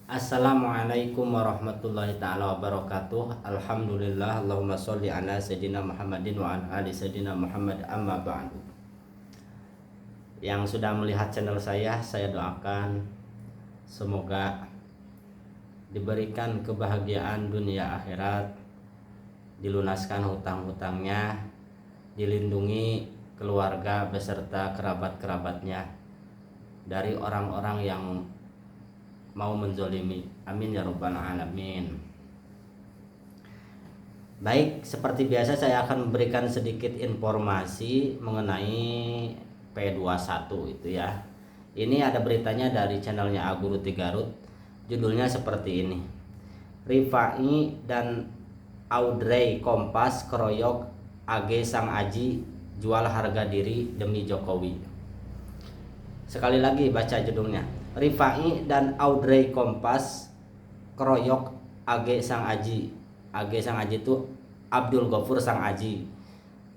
Assalamualaikum warahmatullahi ta'ala wabarakatuh. Alhamdulillah, Allahumma sholli ala Sayyidina Muhammadin wa ala ali Sayyidina Muhammad, amma ba'du. Yang sudah melihat channel saya doakan semoga diberikan kebahagiaan dunia akhirat, dilunaskan hutang-hutangnya, dilindungi keluarga beserta kerabat-kerabatnya dari orang-orang yang mau menzolimi. Amin ya rabbal alamin. Baik, seperti biasa saya akan memberikan sedikit informasi mengenai P21 itu ya. Ini ada beritanya dari channelnya Aguruti Garut. Judulnya seperti ini: Rifai dan Audrey Kompas keroyok AG Sang Aji jual harga diri demi Jokowi. Sekali lagi baca judulnya: Rifai dan Audrey Kompas keroyok AG Sang Aji. AG Sang Aji itu Abdul Ghafur Sang Aji,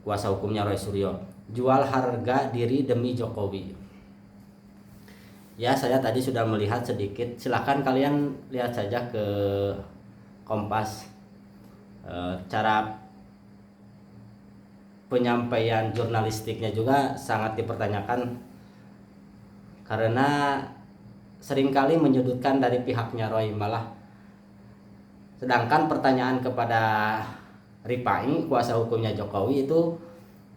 kuasa hukumnya Roy Suryo, jual harga diri demi Jokowi. Ya, saya tadi sudah melihat sedikit. Silahkan kalian lihat saja ke Kompas. Cara penyampaian jurnalistiknya juga sangat dipertanyakan, karena seringkali menyudutkan dari pihaknya Roy malah. Sedangkan pertanyaan kepada Rifai, kuasa hukumnya Jokowi, itu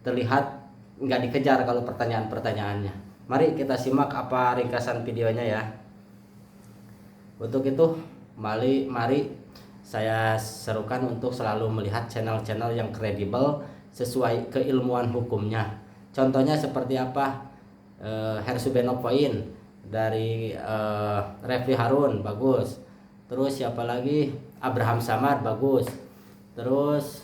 terlihat nggak dikejar kalau pertanyaan-pertanyaannya. Mari kita simak apa ringkasan videonya ya. Untuk itu, mari saya serukan untuk selalu melihat channel-channel yang kredibel sesuai keilmuan hukumnya. Contohnya seperti apa? Hersubeno Point dari Refli Harun, bagus. Terus siapa lagi? Abraham Samad, bagus. Terus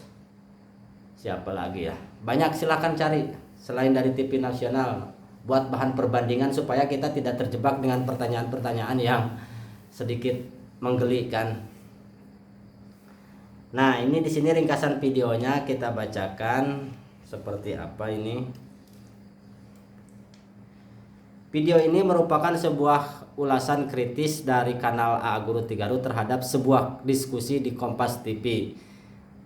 siapa lagi ya? Banyak, silakan cari selain dari TV nasional, buat bahan perbandingan supaya kita tidak terjebak dengan pertanyaan-pertanyaan yang sedikit menggelikan. Nah, ini di sini ringkasan videonya kita bacakan seperti apa ini. Video ini merupakan sebuah ulasan kritis dari kanal Aguruti Garut terhadap sebuah diskusi di Kompas TV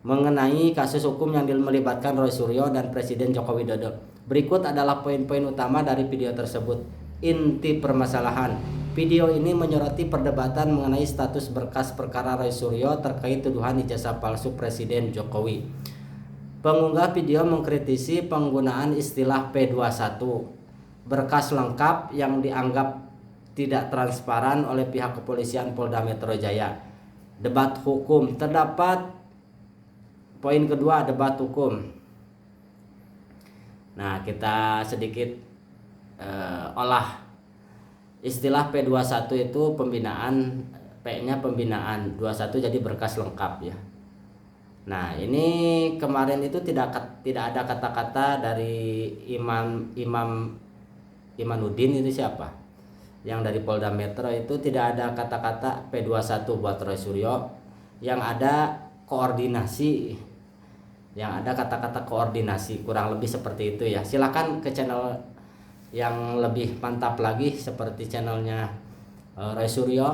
mengenai kasus hukum yang melibatkan Roy Suryo dan Presiden Joko Widodo. Berikut adalah poin-poin utama dari video tersebut. Inti permasalahan video ini menyoroti perdebatan mengenai status berkas perkara Roy Suryo terkait tuduhan ijazah palsu Presiden Jokowi. Pengunggah video mengkritisi penggunaan istilah P21, berkas lengkap yang dianggap tidak transparan oleh pihak kepolisian Polda Metro Jaya. Debat hukum terdapat. Poin kedua, debat hukum. Nah, kita sedikit olah istilah P21 itu pembinaan, P-nya pembinaan, 21 jadi berkas lengkap ya. Nah, ini kemarin itu tidak ada kata-kata dari Imanuddin, itu siapa? Yang dari Polda Metro itu tidak ada kata-kata P21 buat Roy Suryo. Yang ada koordinasi, yang ada kata-kata koordinasi, kurang lebih seperti itu ya. Silakan ke channel yang lebih mantap lagi seperti channelnya Roy Suryo,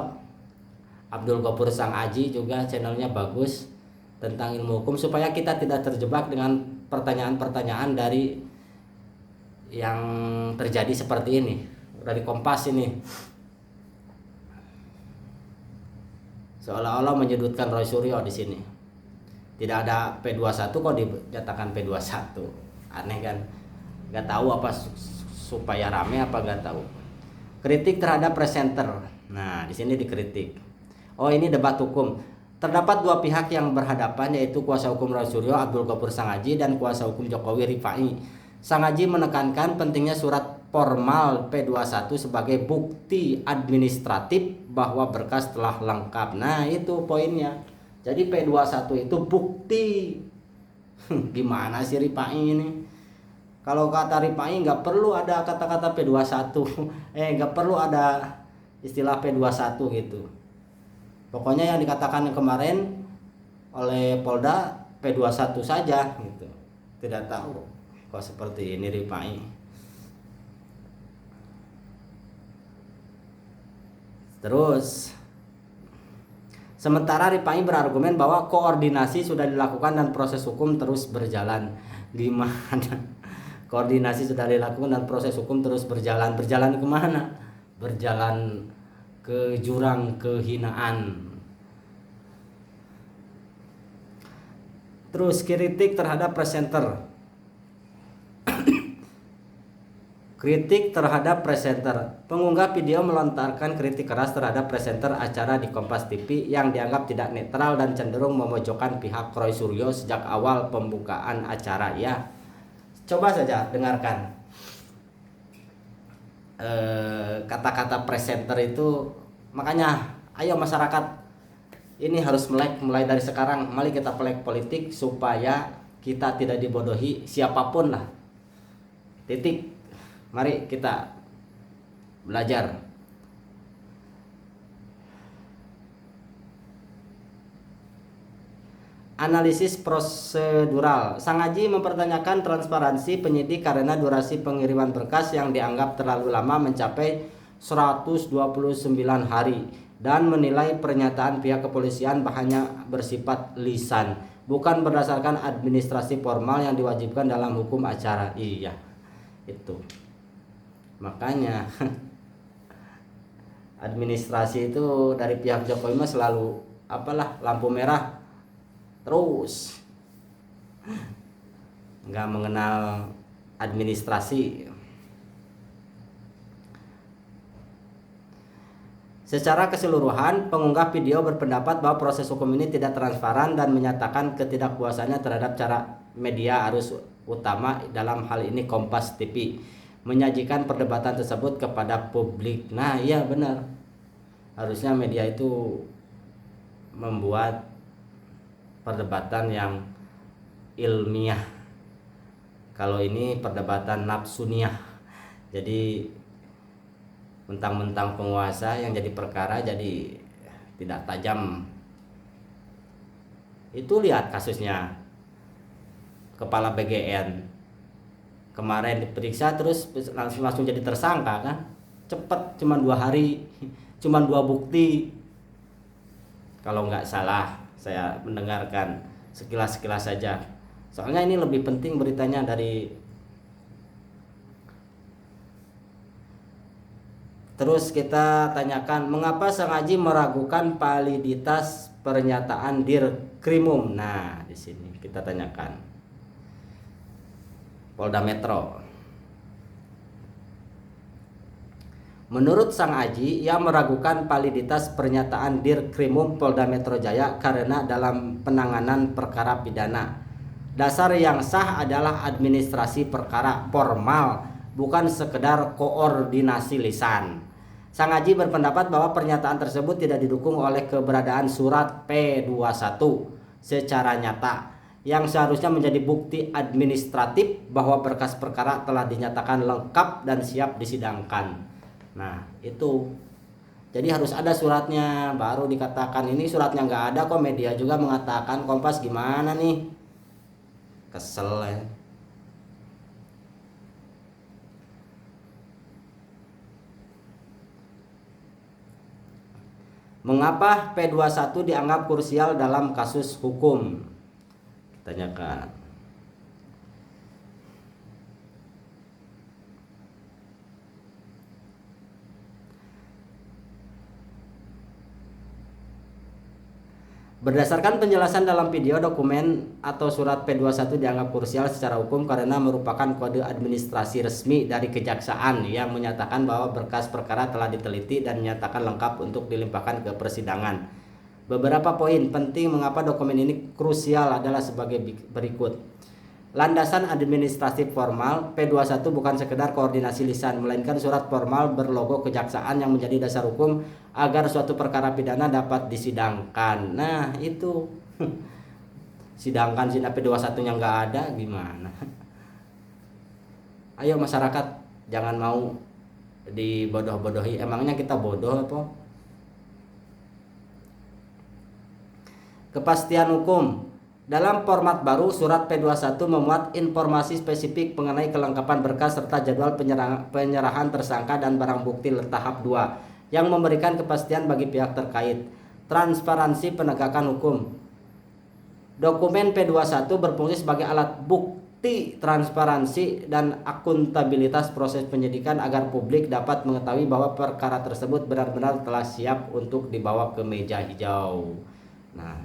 Abdul Ghafur Sang Aji juga channelnya bagus tentang ilmu hukum, supaya kita tidak terjebak dengan pertanyaan-pertanyaan dari yang terjadi seperti ini dari Kompas ini, seolah-olah menyudutkan Roy Suryo di sini. Tidak ada P21 kok dinyatakan P21. Aneh kan? Gak tahu apa supaya rame apa gak tahu. Kritik terhadap presenter. Nah, di sini dikritik. Oh, ini debat hukum. Terdapat dua pihak yang berhadapan, yaitu kuasa hukum Roy Suryo Abdul Ghafur Sang Aji dan kuasa hukum Jokowi Rifai. Sang Aji menekankan pentingnya surat formal P21 sebagai bukti administratif bahwa berkas telah lengkap. Nah, itu poinnya. Jadi P21 itu bukti. Gimana sih Rifai ini? Kalau kata Rifai nggak perlu ada kata-kata P21. Nggak perlu ada istilah P21 gitu. Pokoknya yang dikatakan kemarin oleh Polda P21 saja gitu. Tidak tahu kok seperti ini Rifai. Terus Sementara Ripai berargumen bahwa koordinasi sudah dilakukan dan proses hukum terus berjalan. Gimana? Koordinasi sudah dilakukan dan proses hukum terus berjalan. Berjalan kemana? Berjalan ke jurang kehinaan. Terus kritik terhadap presenter. Kritik terhadap presenter. Pengunggah video melontarkan kritik keras terhadap presenter acara di Kompas TV yang dianggap tidak netral dan cenderung memojokkan pihak Roy Suryo sejak awal pembukaan acara. Ya, coba saja dengarkan kata-kata presenter itu. Makanya ayo masyarakat ini harus melek mulai dari sekarang. Mari kita melek politik supaya kita tidak dibodohi siapapun lah. Titik. Mari kita belajar. Analisis prosedural. Sang Aji mempertanyakan transparansi penyidik karena durasi pengiriman berkas yang dianggap terlalu lama mencapai 129 hari dan menilai pernyataan pihak kepolisian hanya bersifat lisan, bukan berdasarkan administrasi formal yang diwajibkan dalam hukum acara. Iya, itu. Makanya administrasi itu dari pihak Jokowi mah selalu apalah lampu merah terus, nggak mengenal administrasi. Secara keseluruhan, pengunggah video berpendapat bahwa proses hukum ini tidak transparan dan menyatakan ketidakpuasannya terhadap cara media arus utama, dalam hal ini Kompas TV, menyajikan perdebatan tersebut kepada publik. Nah, iya benar. Harusnya media itu membuat perdebatan yang ilmiah. Kalau ini perdebatan nafsuniah. Jadi mentang-mentang penguasa yang jadi perkara jadi tidak tajam. Itu lihat kasusnya kepala BGN. Kemarin diperiksa terus langsung jadi tersangka kan, cepet, cuma 2 hari, cuma 2 bukti kalau nggak salah. Saya mendengarkan sekilas-sekilas saja, soalnya ini lebih penting beritanya dari. Terus kita tanyakan mengapa Sang Aji meragukan validitas pernyataan Dirkrimum. Nah, di sini kita tanyakan Polda Metro. Menurut Sang Aji, ia meragukan validitas pernyataan Dirkrimum Polda Metro Jaya karena dalam penanganan perkara pidana, dasar yang sah adalah administrasi perkara formal, bukan sekedar koordinasi lisan. Sang Aji berpendapat bahwa pernyataan tersebut tidak didukung oleh keberadaan surat P21 secara nyata, yang seharusnya menjadi bukti administratif bahwa berkas perkara telah dinyatakan lengkap dan siap disidangkan. Nah, itu. Jadi harus ada suratnya baru dikatakan. Ini suratnya nggak ada kok, media juga mengatakan. Kompas gimana nih? Kesel ya. Mengapa P21 dianggap krusial dalam kasus hukum? Tanyakan. Berdasarkan penjelasan dalam video, dokumen atau surat P21 dianggap krusial secara hukum karena merupakan kode administrasi resmi dari kejaksaan yang menyatakan bahwa berkas perkara telah diteliti dan menyatakan lengkap untuk dilimpahkan ke persidangan. Beberapa poin penting mengapa dokumen ini krusial adalah sebagai berikut. Landasan administratif formal, P21 bukan sekedar koordinasi lisan, melainkan surat formal berlogo kejaksaan yang menjadi dasar hukum agar suatu perkara pidana dapat disidangkan. Nah, itu. Sidangkan sini P21-nya nggak ada, gimana? Ayo masyarakat, jangan mau dibodoh-bodohi. Emangnya kita bodoh apa? Kepastian hukum. Dalam format baru, surat P21 memuat informasi spesifik mengenai kelengkapan berkas serta jadwal penyerahan tersangka dan barang bukti tahap 2 yang memberikan kepastian bagi pihak terkait. transparansi penegakan hukum. Dokumen P21 berfungsi sebagai alat bukti transparansi dan akuntabilitas proses penyidikan agar publik dapat mengetahui bahwa perkara tersebut benar-benar telah siap untuk dibawa ke meja hijau. Nah,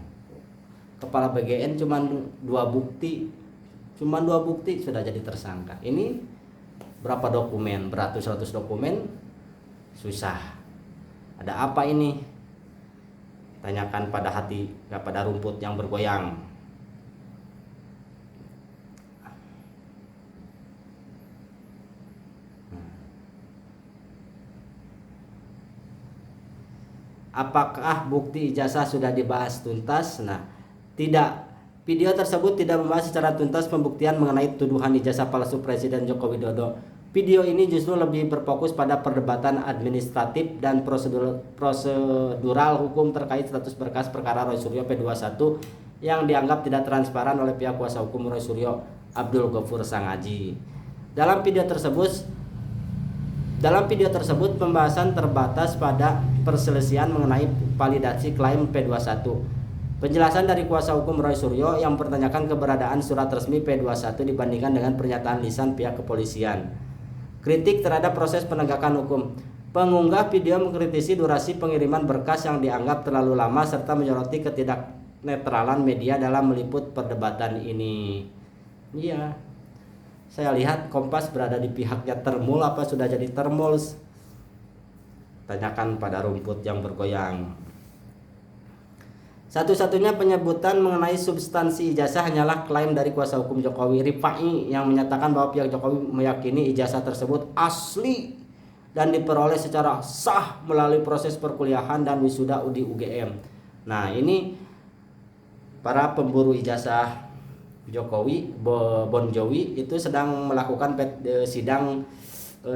kepala BGN cuma dua bukti sudah jadi tersangka. Ini berapa dokumen, beratus-ratus dokumen, susah. Ada apa ini? Tanyakan pada hati, gak pada rumput yang bergoyang. Apakah bukti ijazah sudah dibahas tuntas? Nah, tidak. Video tersebut tidak membahas secara tuntas pembuktian mengenai tuduhan ijazah palsu Presiden Joko Widodo. Video ini justru lebih berfokus pada perdebatan administratif dan prosedural hukum terkait status berkas perkara Roy Suryo P21 yang dianggap tidak transparan oleh pihak kuasa hukum Roy Suryo, Abdul Ghafur Sangaji. Dalam video tersebut pembahasan terbatas pada perselisihan mengenai validasi klaim P21. Penjelasan dari kuasa hukum Roy Suryo yang mempertanyakan keberadaan surat resmi P21 dibandingkan dengan pernyataan lisan pihak kepolisian. Kritik terhadap proses penegakan hukum. Pengunggah video mengkritisi durasi pengiriman berkas yang dianggap terlalu lama serta menyoroti ketidaknetralan media dalam meliput perdebatan ini. Iya, saya lihat Kompas berada di pihaknya Termul apa sudah jadi Termul? Tanyakan pada rumput yang bergoyang. Satu-satunya penyebutan mengenai substansi ijazah hanyalah klaim dari kuasa hukum Jokowi, Rifai, yang menyatakan bahwa pihak Jokowi meyakini ijazah tersebut asli dan diperoleh secara sah melalui proses perkuliahan dan wisuda di UGM. Nah, ini para pemburu ijazah Jokowi, Bon Jovi itu sedang melakukan sidang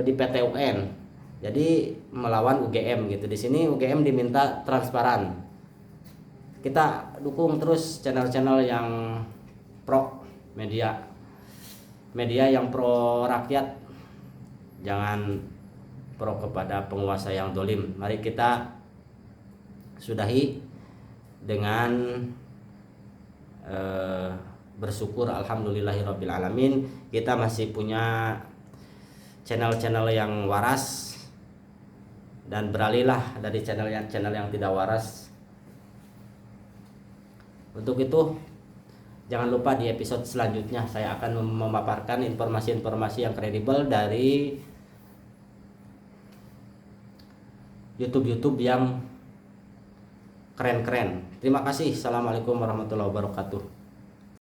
di PT UN. Jadi melawan UGM gitu. Di sini UGM diminta transparan. Kita dukung terus channel-channel yang pro media yang pro rakyat, jangan pro kepada penguasa yang dolim. Mari kita sudahi dengan bersyukur alhamdulillahirabbil alamin kita masih punya channel-channel yang waras, dan beralihlah dari channel yang tidak waras. Untuk itu, jangan lupa di episode selanjutnya saya akan memaparkan informasi-informasi yang kredibel dari YouTube yang keren-keren. Terima kasih. Assalamualaikum warahmatullahi wabarakatuh.